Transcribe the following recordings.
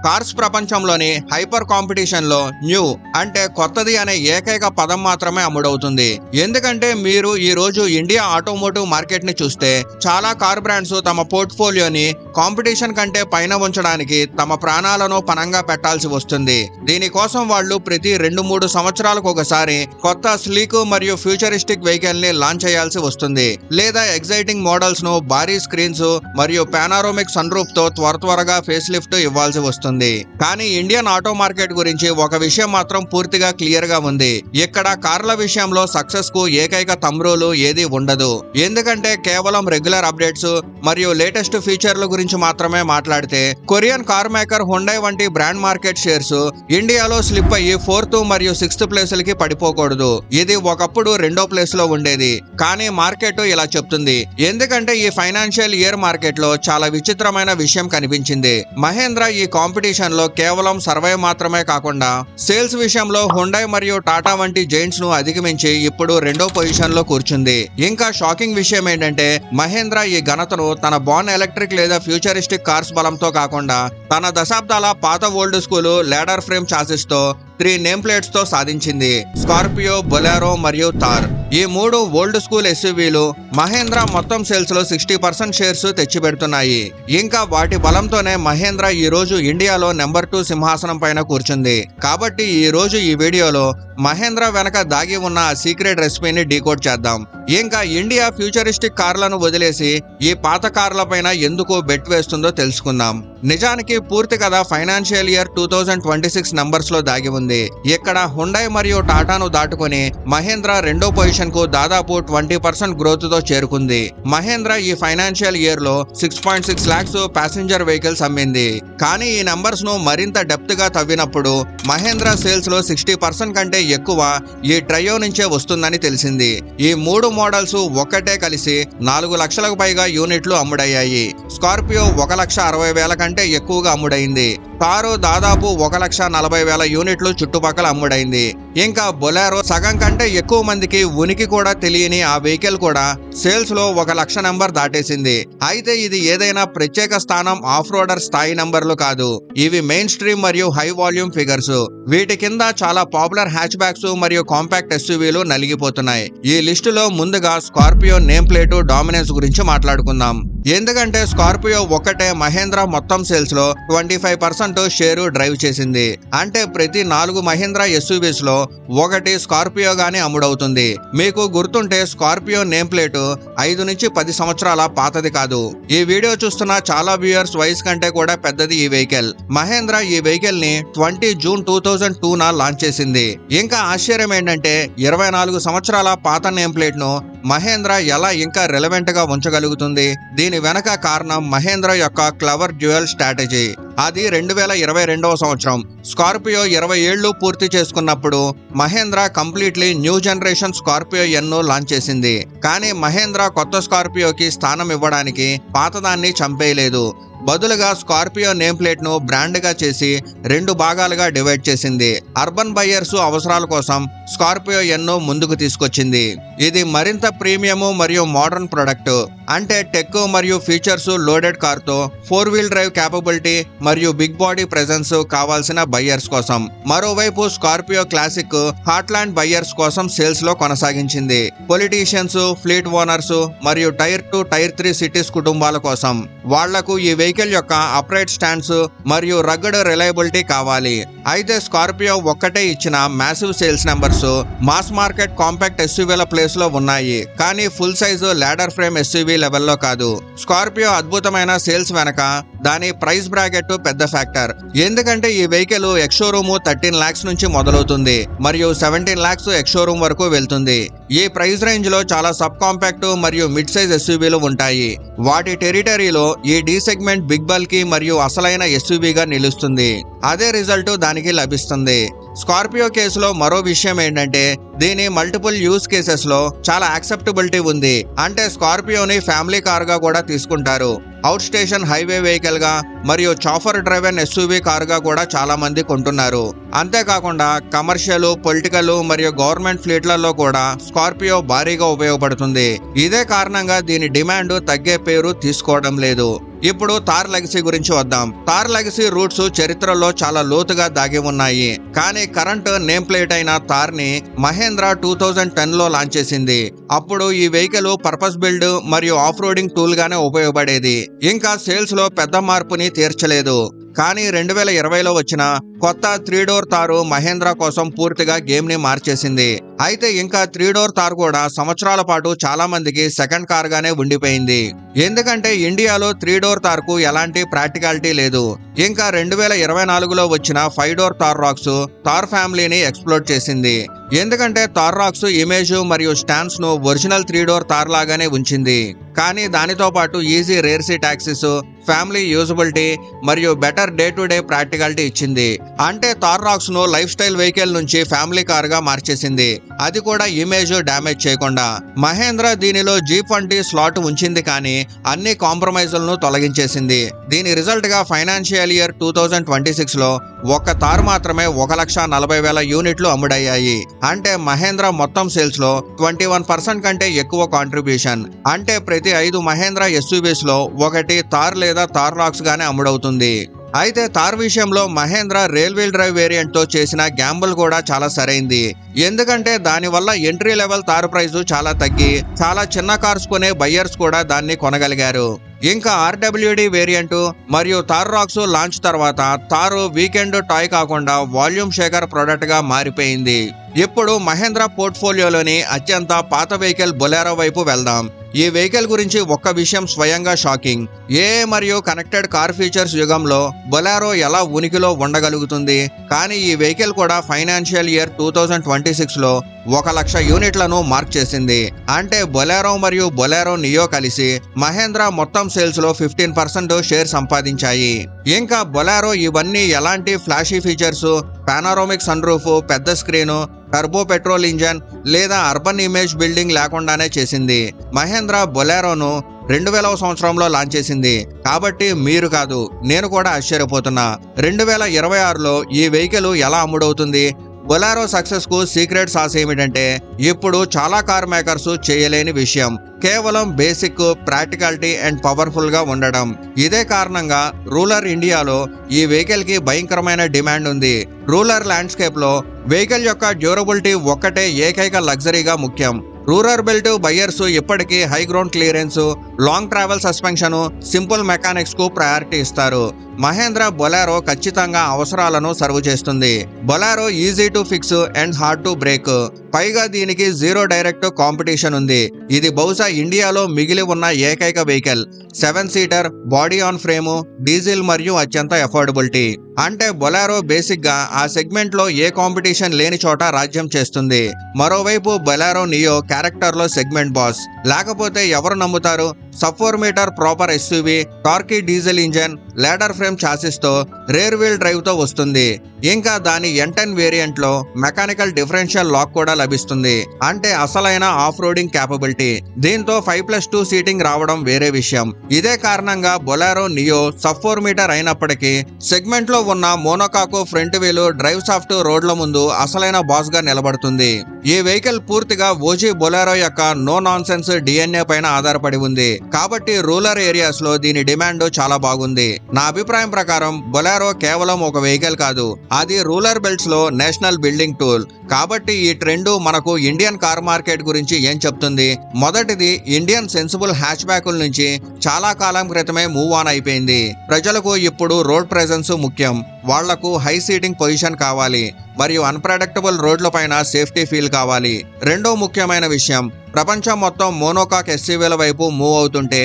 Cars ప్రపంచంలోని hyper competition లో new అంటే కొత్తది అనే ఏకైక పదం మాత్రమే అమ్ముడవుతుంది. ఎందుకంటే మీరు ఈ రోజు ఇండియా ఆటోమోటివ్ మార్కెట్ ని చూస్తే చాలా కార్ బ్రాండ్స్ తమ పోర్ట్ఫోలియోని కాంపిటీషన్ కంటే పైన ఉంచడానికి తమ ప్రాణాలను పణంగా పెట్టాల్సి వస్తుంది. దీనికోసం వాళ్ళు ప్రతి 2-3 సంవత్సరాలకు ఒకసారి కొత్త స్లీక్ మరియు ఫ్యూచరిస్టిక్ వెహికల్ ని లాంచ్ చేయాల్సి వస్తుంది, లేదా ఎగ్జైటింగ్ మోడల్స్ ను భారీ స్క్రీన్స్ మరియు పానారోమిక్ సన్ రూఫ్ తో త్వరగా ఫేస్ లిఫ్ట్ ఇవ్వాల్సి వస్తుంది. కానీ ఇండియన్ ఆటో మార్కెట్ గురించి ఒక విషయం మాత్రం పూర్తిగా క్లియర్ గా ఉంది. ఇక్కడ కార్ల విషయంలో సక్సెస్ కు ఏకైక తమ్రోలు ఏది ఉండదు. ఎందుకంటే కేవలం రెగ్యులర్ అప్డేట్స్ మరియు లేటెస్ట్ ఫీచర్ల గురించి మాత్రమే మాట్లాడితే కొరియన్ కార్ మేకర్ హుండై వంటి బ్రాండ్ మార్కెట్ షేర్స్ ఇండియాలో స్లిప్ అయ్యి 4th మరియు 6th ప్లేసులకి పడిపోకూడదు. ఇది ఒకప్పుడు 2వ ప్లేస్ లో ఉండేది. కానీ మార్కెట్ ఇలా చెప్తుంది. ఎందుకంటే ఈ ఫైనాన్షియల్ ఇయర్ మార్కెట్ లో చాలా విచిత్రమైన విషయం కనిపించింది. మహేంద్ర ఈ కాంపిటీషన్ లో కేవలం సర్వైవ్ మాత్రమే కాకుండా సేల్స్ విషయంలో హుండై మరియు టాటా వంటి జైంట్స్ ను అధిగమించి ఇప్పుడు 2వ పొజిషన్ లో కూర్చుంది. ఇంకా షాకింగ్ విషయం ఏంటంటే మహేంద్ర ఈ ఘనతను తన బాన్ ఎలక్ట్రిక్ లేదా ఫ్యూచరిస్టిక్ కార్స్ బలంతో కాకుండా తన దశాబ్దాల పాత old school ladder frame chassis తో 3 నేమ్ ప్లేట్స్ తో సాధించింది. స్కార్పియో, బొలెరో మరియు థార్. ఈ 3 ఓల్డ్ స్కూల్ ఎస్యూవీలు మహేంద్ర మొత్తం సేల్స్ లో 60% షేర్స్ తెచ్చిపెడుతున్నాయి. ఇంకా వాటి బలంతోనే మహేంద్ర ఈ రోజు ఇండియాలో నెంబర్ 2 సింహాసనం పైన కూర్చుంది. కాబట్టి ఈ రోజు ఈ వీడియోలో మహేంద్ర వెనక దాగి ఉన్న సీక్రెట్ రెసిపీని డీకోడ్ చేద్దాం. ఇంకా ఇండియా ఫ్యూచరిస్టిక్ కార్లను వదిలేసి ఈ పాత కార్ల పైన ఎందుకు బెట్ వేస్తుందో తెలుసుకుందాం. నిజానికి పూర్తి కథ ఫైనాన్షియల్ ఇయర్ 2026 నంబర్స్ లో దాగి ఉంది. ఇక్కడ హుండై మరియు టాటాను దాటుకొని మహేంద్ర 2వ పొజిషన్ కు దాదాపు 20% గ్రోత్ తో చేరుకుంది. మహేంద్ర ఈ ఫైనాన్షియల్ ఇయర్ లో 6.6 lakhs ప్యాసింజర్ వెహికల్స్ అమ్మింది. కానీ ఈ నంబర్స్ ను మరింత డెప్త్ గా తవ్వినప్పుడు మహేంద్ర సేల్స్ లో 60% కంటే ఎక్కువ ఈ ట్రయో నుంచే వస్తుందని తెలిసింది. ఈ 3 మోడల్స్ ఒక్కటే కలిసి 4 లక్షలకు పైగా యూనిట్లు అమ్ముడయ్యాయి. స్కార్పియో 1,60,000 కంటే ఎక్కువగా అమ్ముడైంది. కారు దాదాపు 1,40,000 యూనిట్లు చుట్టుపక్కల అమ్ముడైంది. ఇంకా బొలెరో సగం కంటే ఎక్కువ మందికి ఉనికి కూడా తెలియని ఆ వెహికల్ కూడా సేల్స్ లో 1 లక్ష నెంబర్ దాటేసింది. అయితే ఇది ఏదైనా ప్రత్యేక స్థానం ఆఫ్ రోడర్ స్థాయి నంబర్లు కాదు. ఇవి మెయిన్ స్ట్రీమ్ మరియు హై వాల్యూమ్ ఫిగర్స్. వీటి కింద చాలా పాపులర్ హ్యాచ్ బ్యాక్స్ మరియు కాంపాక్ట్ ఎస్యూవీలు నలిగిపోతున్నాయి. ఈ లిస్టులో ముందుగా స్కార్పియో నేమ్ ప్లేట్ డామినెన్స్ గురించి మాట్లాడుకుందాం. ఎందుకంటే స్కార్పియో ఒక్కటే మహేంద్ర మొత్తం సేల్స్ లో 25% షేరు డ్రైవ్ చేసింది. అంటే ప్రతి 4 మహేంద్ర ఎస్యూవీస్ లో 1 స్కార్పియో గానీ అమ్ముడవుతుంది. మీకు గుర్తుంటే స్కార్పియో నేమ్ ప్లేట్ 5 నుంచి 10 సంవత్సరాల పాతది కాదు. ఈ వీడియో చూస్తున్న చాలా వ్యూయర్స్ వయసు కంటే కూడా పెద్దది ఈ వెహికల్. మహేంద్ర ఈ వెహికల్ ని 20 జూన్ 2002 లాంచ్ చేసింది. ఇంకా ఆశ్చర్యం ఏంటంటే 24 సంవత్సరాల పాత నేమ్ ప్లేట్ ను మహేంద్ర ఎలా ఇంకా రెలవెంట్ గా ఉంచగలుగుతుంది? దీని వెనక కారణం మహేంద్ర యొక్క క్లవర్ డ్యూయల్ స్ట్రాటజీ. అది 2022వ సంవత్సరం స్కార్పియో 20 ఏళ్లు పూర్తి చేసుకున్నప్పుడు Mahindra completely new generation Scorpio N ను లాంచ్ చేసింది. కానీ మహేంద్ర కొత్త స్కార్పియోకి స్థానం ఇవ్వడానికి పాతదాన్ని చంపేయలేదు. బదులుగా స్కార్పియో నేమ్ ప్లేట్ ను బ్రాండ్ గా చేసి 2 భాగాలుగా డివైడ్ చేసింది. అర్బన్ బయ్యర్స్ అవసరాల కోసం స్కార్పియో ఎన్ ను ముందుకు తీసుకొచ్చింది. ఇది మరింత ప్రీమియం మరియు మోడర్న్ ప్రొడక్ట్. అంటే టెక్ మరియు ఫీచర్స్ లోడెడ్ కార్ తో 4 వీల్ డ్రైవ్ క్యాపబిలిటీ మరియు బిగ్ బాడీ ప్రెజెన్స్ కావాల్సిన బయ్యర్స్ కోసం. మరోవైపు స్కార్పియో క్లాసిక్ హార్ట్లాండ్ బయ్యర్స్ కోసం సేల్స్ లో కొనసాగించింది. పొలిటీషియన్స్, ఫ్లీట్ ఓనర్స్ మరియు టైర్ 2, టైర్ 3 సిటీస్ కుటుంబాల కోసం. వాళ్లకు ఈ వెహికల్ యొక్క అప్రైట్ స్టాండ్స్ మరియు రగ్గడ్ రిలయబిలిటీ కావాలి. అయితే స్కార్పియో ఒక్కటే ఇచ్చిన massive sales numbers mass market compact ఎస్యూవీల ప్లేస్ లో ఉన్నాయి. కానీ full size ladder frame SUV లెవెల్లో కాదు. స్కార్పియో అద్భుతమైన సేల్స్ వెనక దాని ప్రైస్ బ్రాకెట్ పెద్ద ఫ్యాక్టర్. ఎందుకంటే ఈ వెహికల్ ఎక్స్ షోరూమ్ 13 lakhs నుంచి మొదలవుతుంది మరియు 17 lakhs ఎక్స్ షోరూమ్ వరకు వెళ్తుంది. ఈ ప్రైస్ రేంజ్ లో చాలా సబ్ కాంపాక్ట్ మరియు మిడ్ సైజ్ ఎస్యూవీలు ఉంటాయి. వాటి టెరిటరీలో ఈ డి సెగ్మెంట్ బిగ్ బల్కీ మరియు అసలైన ఎస్యూవీగా నిలుస్తుంది. అదే రిజల్ట్ దానికి లభిస్తుంది. స్కార్పియో కేసులో మరో విషయం ఏంటంటే దీని మల్టిపుల్ యూస్ కేసెస్ లో చాలా యాక్సెప్టబిలిటీ ఉంది. అంటే స్కార్పియోని ఫ్యామిలీ కార్ గా కూడా తీసుకుంటారు. అవుట్ స్టేషన్ హైవే వెహికల్ గా మరియు చాఫర్ డ్రైవెన్ ఎస్యూవీ కార్ గా కూడా చాలా మంది కొంటున్నారు. అంతేకాకుండా కమర్షియల్, పొలిటికల్ మరియు గవర్నమెంట్ ఫ్లీట్లలో కూడా స్కార్పియో భారీగా ఉపయోగపడుతుంది. ఇదే కారణంగా దీని డిమాండ్ తగ్గే పేరు తీసుకోవడం లేదు. ఇప్పుడు థార్ లెగసీ గురించి వద్దాం. థార్ లెగసీ రూట్స్ చరిత్రలో చాలా లోతుగా దాగి ఉన్నాయి. కానీ కరెంట్ నేమ్ ప్లేట్ అయిన థార్ ని మహేంద్ర 2010లో లాంచ్ చేసింది. అప్పుడు ఈ వెహికల్ పర్పస్ బిల్డ్ మరియు ఆఫ్ రోడింగ్ టూల్ గానే ఉపయోగపడేది. ఇంకా సేల్స్ లో పెద్ద మార్పుని తీర్చలేదు. కానీ 2020లో వచ్చిన కొత్త 3 డోర్ థారు మహేంద్ర కోసం పూర్తిగా గేమ్ ని మార్చేసింది. అయితే ఇంకా 3 డోర్ థార్ కూడా సంవత్సరాల పాటు చాలా మందికి సెకండ్ కార్ గానే ఉండిపోయింది. ఎందుకంటే ఇండియాలో 3 డోర్ థార్ కు ఎలాంటి ప్రాక్టికాలిటీ లేదు. ఇంకా 2024లో వచ్చిన 5 డోర్ థార్ రాక్స్ థార్ ఫ్యామిలీని ఎక్స్ప్లోర్ చేసింది. ఎందుకంటే థార్ రాక్స్ ఇమేజ్ మరియు స్టాండ్స్ ను ఒరిజినల్ 3 డోర్ థార్ లాగానే ఉంచింది. కానీ దానితో పాటు easy rear seat access, family usability మరియు better day to day practicality ఇచ్చింది. అంటే థార్ రాక్స్ ను లైఫ్ స్టైల్ వెహికల్ నుంచి ఫ్యామిలీ కార్ గా మార్చేసింది. అది కూడా ఇమేజ్ డ్యామేజ్ చేయకుండా. మహేంద్ర దీనిలో జీప్ వంటి స్లాట్ ఉంచింది కానీ అన్ని కాంప్రమైజులను తొలగించేసింది. దీని రిజల్ట్ గా ఫైనాన్షియల్ ఇయర్ 2026లో ఒక్క థార్ మాత్రమే 1,40,000 యూనిట్లు అమ్ముడయ్యాయి. అంటే మహేంద్ర మొత్తం సేల్స్ లో 21% కంటే ఎక్కువ కాంట్రిబ్యూషన్. అంటే ప్రతి 5 మహేంద్ర ఎస్యూవీస్ లో ఒకటి థార్ లేదా థార్ రాక్స్ గానే అమ్ముడవుతుంది. అయితే థార్ విషయంలో Mahindra rear wheel drive variant తో చేసిన గ్యాంబుల్ కూడా చాలా సరైంది. ఎందుకంటే దానివల్ల ఎంట్రీ లెవెల్ థార్ ప్రైస్ చాలా తగ్గి చాలా చిన్న కార్స్ కొనే బయ్యర్స్ కూడా దాన్ని కొనగలిగారు. ఇంకా ఆర్డబ్ల్యూడి వేరియంట్ మరియు థార్ రాక్స్ లాంచ్ తర్వాత థార్ వీకెండ్ టాయ్ కాకుండా వాల్యూమ్ షేకర్ ప్రొడక్ట్ గా మారిపోయింది. ఇప్పుడు మహేంద్ర పోర్ట్ఫోలియోలోని అత్యంత పాత వెహికల్ బొలెరో వైపు వెళ్దాం. ఈ వెహికల్ గురించి ఒక్క విషయం స్వయంగా షాకింగ్. ఏఐ మరియు కనెక్టెడ్ కార్ ఫీచర్స్ యుగంలో బొలెరో ఎలా ఉనికిలో ఉండగలుగుతుంది? కానీ ఈ వెహికల్ కూడా ఫైనాన్షియల్ ఇయర్ 2026లో 1,00,000 యూనిట్లను మార్క్ చేసింది. అంటే బొలెరో మరియు బొలెరో నియో కలిసి మహేంద్ర మొత్తం సేల్స్ లో 15% షేర్ సంపాదించాయి. ఇంకా బొలెరో ఇవన్నీ ఎలాంటి flashy features, panoramic sunroof, పెద్ద స్క్రీను, టర్బో పెట్రోల్ ఇంజన్ లేదా అర్బన్ ఇమేజ్ బిల్డింగ్ లేకుండానే చేసింది. మహేంద్ర బొలెరోను 2000వ సంవత్సరంలో లాంచ్ చేసింది. కాబట్టి మీరు కాదు, నేను కూడా ఆశ్చర్యపోతున్నా. 2026లో ఈ వెహికల్ ఎలా అమ్ముడవుతుంది? బొలెరో సక్సెస్ కు సీక్రెట్ సాస్ ఏమిటంటే ఇప్పుడు చాలా కార్ మేకర్స్ చేయలేని విషయం, కేవలం బేసిక్ ప్రాక్టికాలిటీ అండ్ పవర్ఫుల్ గా ఉండడం. ఇదే కారణంగా రూరల్ ఇండియాలో ఈ వెహికల్ కి భయంకరమైన డిమాండ్ ఉంది. రూరల్ ల్యాండ్స్కేప్ లో వెహికల్ యొక్క డ్యూరబిలిటీ ఒక్కటే ఏకైక లగ్జరీగా ముఖ్యం. రూరల్ బెల్ట్ బయ్యర్స్ ఇప్పటికీ high ground clearance, long travel suspension, simple mechanics కు ప్రయారిటీ ఇస్తారు. మహేంద్ర బొలెరో ఖచ్చితంగా అవసరాలను సర్వ్ చేస్తుంది. Bolero easy to fix and hard to break. పైగా దీనికి జీరో డైరెక్ట్ కాంపిటీషన్ ఉంది. ఇది బహుశా ఇండియాలో మిగిలి ఉన్న ఏకైక vehicle. 7 seater, body on frame, diesel మరియు అత్యంత అఫోర్డబిలిటీ. అంటే బొలెరో బేసిక్ గా ఆ సెగ్మెంట్ లో ఏ కాంపిటీషన్ లేని చోట రాజ్యం చేస్తుంది. మరోవైపు బొలెరో నియో క్యారెక్టర్ లో సెగ్మెంట్ బాస్. లేకపోతే ఎవరు నమ్ముతారు? Sub 4 metre proper SUV, torquey diesel engine, ladder frame chassis తో రేర్ వీల్ డ్రైవ్ తో వస్తుంది. ఇంకా దాని N10 వేరియంట్ లో మెకానికల్ డిఫరెన్షియల్ లాక్ కూడా లభిస్తుంది. అంటే అసలైన ఆఫ్ రోడింగ్ క్యాపబిలిటీ. దీంతో 5+2 సీటింగ్ రావడం వేరే విషయం. ఇదే కారణంగా బొలెరో నియో సబ్ 4 మీటర్ అయినప్పటికీ సెగ్మెంట్ లో ఉన్న మోనోకాకు ఫ్రంట్ వీల్ డ్రైవ్ సాఫ్ట్ రోడ్ల ముందు అసలైన బాస్ గా నిలబడుతుంది. ఈ వెహికల్ పూర్తిగా ఓజీ బొలెరో యొక్క నో నాన్ సెన్స్ DNA పైన ఆధారపడి ఉంది. కాబట్టి రూరల్ ఏరియాస్ లో దీని డిమాండ్ చాలా బాగుంది. నా అభిప్రాయం ప్రకారం బొలెరో కేవలం ఒక వెహికల్ కాదు, అది రూరల్ బెల్ట్స్ లో నేషనల్ బిల్డింగ్ టూల్. కాబట్టి ఈ ట్రెండ్ మనకు ఇండియన్ కార్ మార్కెట్ గురించి ఏం చెప్తుంది? మొదటిది, ఇండియన్ సెన్సిబుల్ హ్యాచ్ బ్యాకుల నుంచి చాలా కాలం క్రితమే మూవ్ ఆన్ అయిపోయింది. ప్రజలకు ఇప్పుడు రోడ్ ప్రెజెన్స్ ముఖ్యం. వాళ్లకు హై సీటింగ్ పొజిషన్ కావాలి మరియు అన్ప్రెడిక్టబుల్ రోడ్ల పైన సేఫ్టీ ఫీల్ కావాలి. రెండో ముఖ్యమైన విషయం, ప్రపంచం మొత్తం మోనోకాక్ ఎస్యూవీల వైపు మూవ్ అవుతుంటే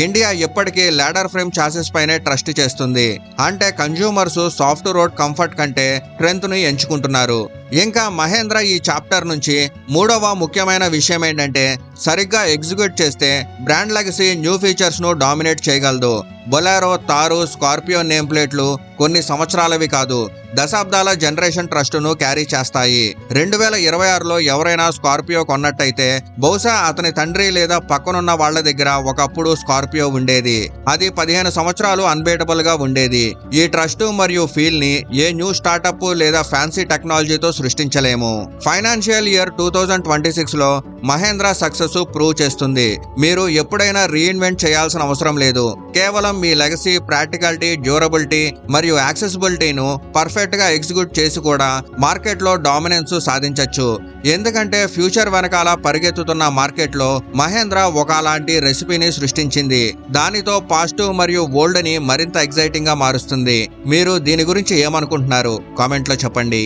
ఇండియా ఎప్పటికీ లాడర్ ఫ్రేమ్ చాసిస్ పైనే ట్రస్ట్ చేస్తుంది. అంటే కన్జ్యూమర్స్ సాఫ్ట్ రోడ్ కంఫర్ట్ కంటే స్ట్రెంత్ ని ఎంచుకుంటున్నారు. ఇంకా మహేంద్ర ఈ చాప్టర్ నుంచి మూడవ ముఖ్యమైన విషయం ఏంటంటే సరిగ్గా ఎగ్జిక్యూట్ చేస్తే బ్రాండ్ లెగసీ న్యూ ఫీచర్స్ ను డామినేట్ చేయగలదు. బొలెరో, తారు, స్కార్పియో నేమ్ ప్లేట్లు కొన్ని సంవత్సరాలవి కాదు, దశాబ్దాల జనరేషన్ ట్రస్ట్ ను క్యారీ చేస్తాయి. 2026లో ఎవరైనా స్కార్పియో కొన్నట్టయితే బహుశా అతని తండ్రి లేదా పక్కనున్న వాళ్ల దగ్గర ఒకప్పుడు స్కార్పియో ఉండేది. అది 15 సంవత్సరాలు అన్బేటబుల్ గా ఉండేది. ఈ ట్రస్ట్ మరియు ఫీల్ ని ఏ న్యూ స్టార్టప్ లేదా ఫ్యాన్సీ టెక్నాలజీతో సృష్టించలేము. ఫైనాన్షియల్ ఇయర్ 2026లో మహేంద్ర సక్సెస్ ప్రూవ్ చేస్తుంది. మీరు ఎప్పుడైనా రీఇన్వెంట్ చేయాల్సిన అవసరం లేదు. కేవలం కేవలం మీ లెగసీ, ప్రాక్టికాలిటీ, డ్యూరబిలిటీ మరియు యాక్సెసిబిలిటీను పర్ఫెక్ట్ గా ఎగ్జిక్యూట్ చేసి కూడా మార్కెట్ లో డామినెన్స్ సాధించొచ్చు. ఎందుకంటే ఫ్యూచర్ వెనకాల పరిగెత్తుతున్న మార్కెట్ లో మహేంద్ర ఒకలాంటి రెసిపీని సృష్టించింది. దానితో పాజిటివ్ మరియు ఓల్డ్ ని మరింత ఎగ్జైటింగ్ గా మారుస్తుంది. మీరు దీని గురించి ఏమనుకుంటున్నారు? కామెంట్ లో చెప్పండి.